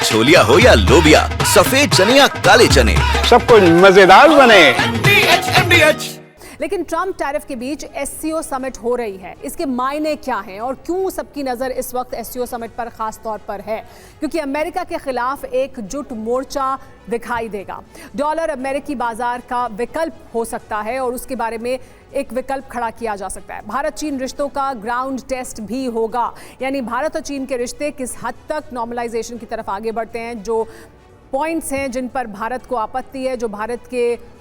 छोलिया हो या लोबिया, सफेद चने या काले चने, सब कुछ मजेदार बने। लेकिन ट्रंप टैरिफ के बीच एससीओ समिट हो रही है। इसके मायने क्या हैं और क्यों सबकी नजर इस वक्त एससीओ समिट पर खास तौर पर है? क्योंकि अमेरिका के खिलाफ एकजुट मोर्चा दिखाई देगा। डॉलर अमेरिकी बाजार का विकल्प हो सकता है और उसके बारे में एक विकल्प खड़ा किया जा सकता है। भारत चीन रिश्तों का ग्राउंड टेस्ट भी होगा, यानी भारत और चीन के रिश्ते किस हद तक नॉर्मलाइजेशन की तरफ आगे बढ़ते हैं, जो पॉइंट्स हैं जिन पर भारत को आपत्ति है, जो भारत के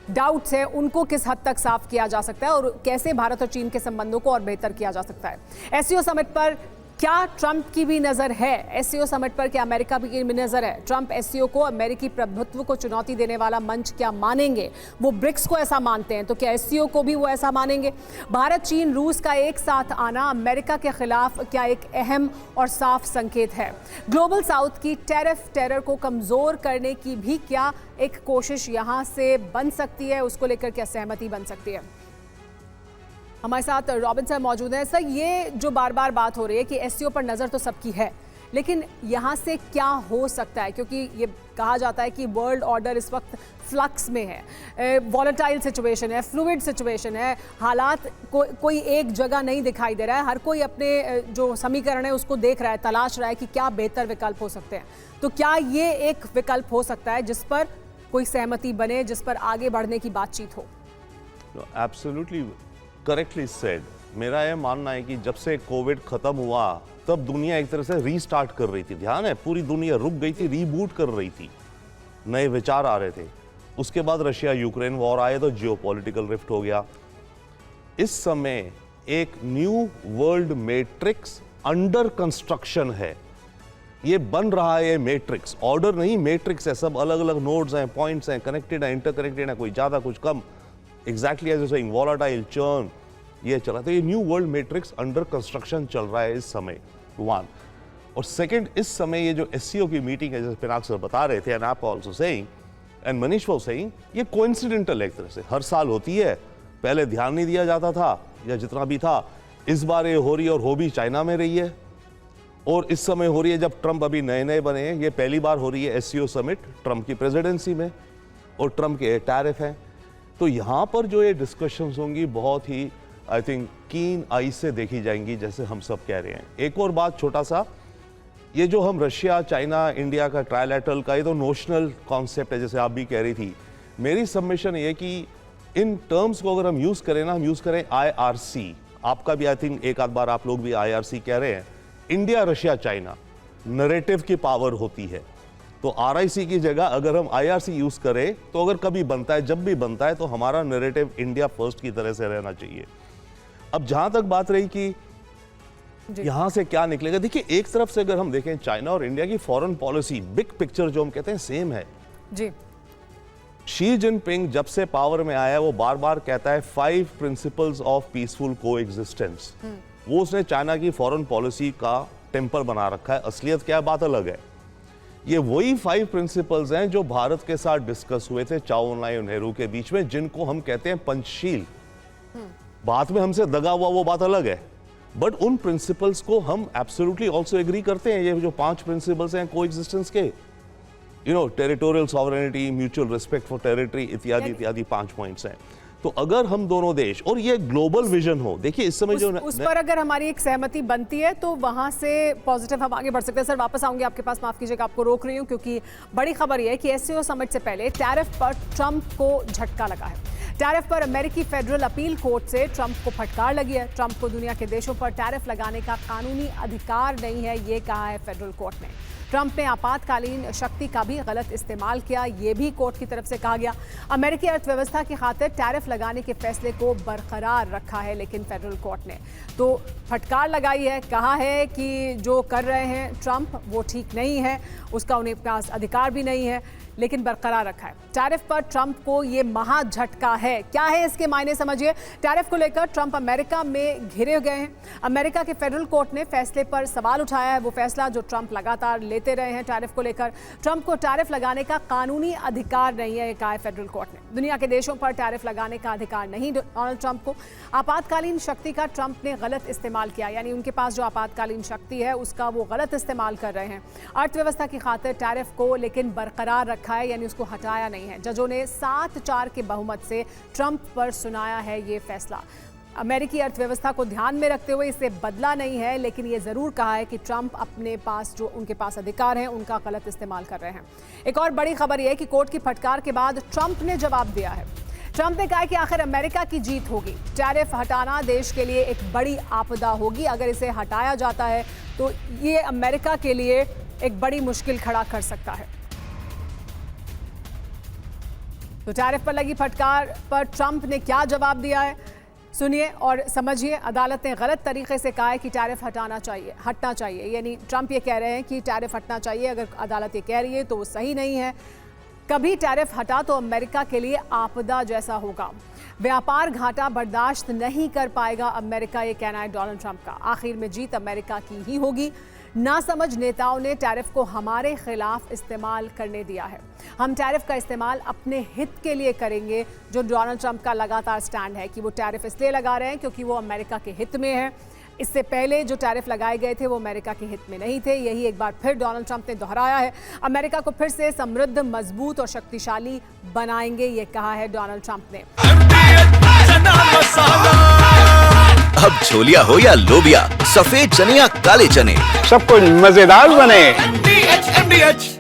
डाउट्स है, उनको किस हद तक साफ किया जा सकता है और कैसे भारत और चीन के संबंधों को और बेहतर किया जा सकता है। एससीओ समिट पर क्या ट्रंप की भी नजर है? एससीओ समिट पर क्या अमेरिका की भी नजर है? ट्रंप एससीओ को अमेरिकी प्रभुत्व को चुनौती देने वाला मंच क्या मानेंगे? वो ब्रिक्स को ऐसा मानते हैं, तो क्या एससीओ को भी वो ऐसा मानेंगे? भारत चीन रूस का एक साथ आना अमेरिका के खिलाफ क्या एक अहम और साफ संकेत है? ग्लोबल साउथ की टैरिफ टेरर को कमजोर करने की भी क्या एक कोशिश यहां से बन सकती है? उसको लेकर क्या सहमति बन सकती है? हमारे साथ रॉबिन सर मौजूद हैं। सर, ये जो बार बार बात हो रही है कि एससीओ पर नज़र तो सबकी है, लेकिन यहाँ से क्या हो सकता है? क्योंकि ये कहा जाता है कि वर्ल्ड ऑर्डर इस वक्त फ्लक्स में है, वॉलेटाइल सिचुएशन है, फ्लूइड सिचुएशन है, हालात कोई एक जगह नहीं दिखाई दे रहा है। हर कोई अपने जो समीकरण है उसको देख रहा है, तलाश रहा है कि क्या बेहतर विकल्प हो सकते हैं। तो क्या ये एक विकल्प हो सकता है जिस पर कोई सहमति बने, जिस पर आगे बढ़ने की बातचीत हो? Absolutely correctly said. मेरा यह मानना है कि जब से कोविड खत्म हुआ तब दुनिया एक तरह से रीस्टार्ट कर रही थी। ध्यान है, पूरी दुनिया रुक गई थी, रीबूट कर रही थी, नए विचार आ रहे थे। उसके बाद रशिया यूक्रेन वॉर आए तो जियोपॉलिटिकल रिफ्ट हो गया। इस समय एक new world matrix under construction है। ये बन रहा है, ये मैट्रिक्स ऑर्डर नहीं, मैट्रिक्स है। सब अलग अलग नोड्स हैं, पॉइंट्स हैं, कनेक्टेड है, इंटरकनेक्टेड है, कोई ज्यादा कुछ कम। Exactly as you saying, volatile, churn, ये चला। तो ये new world matrix under construction चल रहा है इस समय, वन। और सेकंड, इस समय ये जो एससीओ की मीटिंग है, जैसे पिनाक सर बता रहे थे, एंड आप also saying, and Manish was saying, ये कोइंसिडेंटल एक तरह से हर साल होती है। पहले ध्यान नहीं दिया जाता था, या जितना भी था, इस बार ये हो रही है और हो भी चाइना में रही है। और इस समय हो रही है जब ट्रंप अभी नए नए बने हैं। ये पहली बार हो रही है एससीओ समिट ट्रंप की प्रेसिडेंसी में, और ट्रंप के टैरिफ हैं। तो यहाँ पर जो ये डिस्कशंस होंगी बहुत ही आई थिंक कीन आई से देखी जाएंगी, जैसे हम सब कह रहे हैं। एक और बात छोटा सा, ये जो हम रशिया, चाइना, इंडिया का ट्रायलैटरल का, ये तो नोशनल कॉन्सेप्ट है, जैसे आप भी कह रही थी। मेरी सबमिशन ये कि इन टर्म्स को अगर हम यूज करें ना, हम यूज करें IRC। आपका भी आई थिंक एक आध बार आप लोग भी IRC कह रहे हैं। इंडिया, रशिया, चाइना, नरेटिव की पावर होती है। तो RIC की जगह अगर हम IRC यूज करें, तो अगर कभी बनता है, जब भी बनता है, तो हमारा नरेटिव इंडिया फर्स्ट की तरह से रहना चाहिए। अब जहां तक बात रही कि यहां से क्या निकलेगा, देखिए एक तरफ से अगर हम देखें, चाइना और इंडिया की फॉरेन पॉलिसी, बिग पिक्चर जो हम कहते हैं, सेम है जी। शी जिनपिंग जब से पावर में आया, वो बार बार कहता है 5 प्रिंसिपल्स ऑफ पीसफुल कोएग्जिस्टेंस। वो उसने चाइना की फॉरेन पॉलिसी का टेम्पर बना रखा है। असलियत क्या है, बात अलग है। ये वही 5 प्रिंसिपल्स हैं जो भारत के साथ डिस्कस हुए थे चाउलाई और नेहरू के बीच में, जिनको हम कहते हैं पंचशील। बाद में हमसे दगा हुआ, वो बात अलग है, बट उन प्रिंसिपल्स को हम एब्सोल्युटली आल्सो एग्री करते हैं। ये जो 5 प्रिंसिपल्स हैं कोएग्जिस्टेंस के, territorial sovereignty, mutual respect for territory, इत्यादि इत्यादि 5 पॉइंट्स हैं। तो अगर हम दोनों देश, और ये ग्लोबल विजन हो, देखिए इस समय उस पर अगर हमारी एक सहमति बनती है तो वहां से पॉजिटिव हम आगे बढ़ सकते हैं। सर, वापस आऊंगी आपके पास, माफ कीजिएगा आपको रोक रही हूं, क्योंकि बड़ी खबर यह है कि एससीओ समिट से पहले टैरिफ पर ट्रंप को झटका लगा है। टैरिफ पर अमेरिकी फेडरल अपील कोर्ट से ट्रंप को फटकार लगी है। ट्रंप को दुनिया के देशों पर टैरिफ लगाने का कानूनी अधिकार नहीं है, ये कहा है फेडरल कोर्ट ने। ट्रंप ने आपातकालीन शक्ति का भी गलत इस्तेमाल किया, ये भी कोर्ट की तरफ से कहा गया। अमेरिकी अर्थव्यवस्था की खातिर टैरिफ लगाने के फैसले को बरकरार रखा है, लेकिन फेडरल कोर्ट ने तो फटकार लगाई है, कहा है कि जो कर रहे हैं ट्रंप वो ठीक नहीं है, उसका उन्हें पास अधिकार भी नहीं है। लेकिन बरकरार रखा है। टैरिफ पर ट्रंप को ये महा झटका है। क्या है इसके मायने समझिए। टैरिफ को लेकर ट्रंप अमेरिका में घिरे गए हैं। अमेरिका के फेडरल कोर्ट ने फैसले पर सवाल उठाया है, वो फैसला जो ट्रंप लगातार लेते रहे हैं टैरिफ को लेकर। ट्रंप को टैरिफ लगाने का कानूनी अधिकार नहीं है, कहा है फेडरल कोर्ट ने। दुनिया के देशों पर टैरिफ लगाने का अधिकार नहीं डोनाल्ड ट्रंप को। आपातकालीन शक्ति का ट्रंप ने गलत इस्तेमाल किया, यानी उनके पास जो आपातकालीन शक्ति है उसका वो गलत इस्तेमाल कर रहे हैं अर्थव्यवस्था की खातिर टैरिफ को, लेकिन बरकरार रखा है, यानी उसको हटाया नहीं है। जजों ने 7-4 के बहुमत से ट्रंप पर सुनाया है ये फैसला। अमेरिकी अर्थव्यवस्था को ध्यान में रखते हुए इसे बदला नहीं है, लेकिन ये जरूर कहा है कि ट्रंप अपने पास जो उनके पास अधिकार हैं उनका गलत इस्तेमाल कर रहे हैं। एक और बड़ी खबर यह है कि कोर्ट की फटकार के बाद ट्रंप ने जवाब दिया है। ट्रंप ने कहा कि आखिर अमेरिका की जीत होगी। टैरिफ हटाना देश के लिए एक बड़ी आपदा होगी। अगर इसे हटाया जाता है तो ये अमेरिका के लिए एक बड़ी मुश्किल खड़ा कर सकता है। तो टैरिफ पर लगी फटकार पर ट्रंप ने क्या जवाब दिया है, सुनिए और समझिए। अदालत ने गलत तरीके से कहा है कि टैरिफ हटना चाहिए, यानी ट्रंप ये कह रहे हैं कि टैरिफ हटना चाहिए। अगर अदालत ये कह रही है तो वो सही नहीं है। कभी टैरिफ हटा तो अमेरिका के लिए आपदा जैसा होगा। व्यापार घाटा बर्दाश्त नहीं कर पाएगा अमेरिका, ये कहना है डोनाल्ड ट्रंप का। आखिर में जीत अमेरिका की ही होगी। नासमझ नेताओं ने टैरिफ को हमारे खिलाफ इस्तेमाल करने दिया है। हम टैरिफ का इस्तेमाल अपने हित के लिए करेंगे, जो डोनाल्ड ट्रंप का लगातार स्टैंड है कि वो टैरिफ इसलिए लगा रहे हैं क्योंकि वो अमेरिका के हित में है। इससे पहले जो टैरिफ लगाए गए थे वो अमेरिका के हित में नहीं थे। यही एक बार फिर डोनाल्ड ट्रंप ने दोहराया है। अमेरिका को फिर से समृद्ध, मजबूत और शक्तिशाली बनाएंगे, ये कहा है डोनाल्ड ट्रंप ने। अब छोलिया हो या लोबिया, सफेद चने या काले चने, सब कुछ मजेदार बने। MDH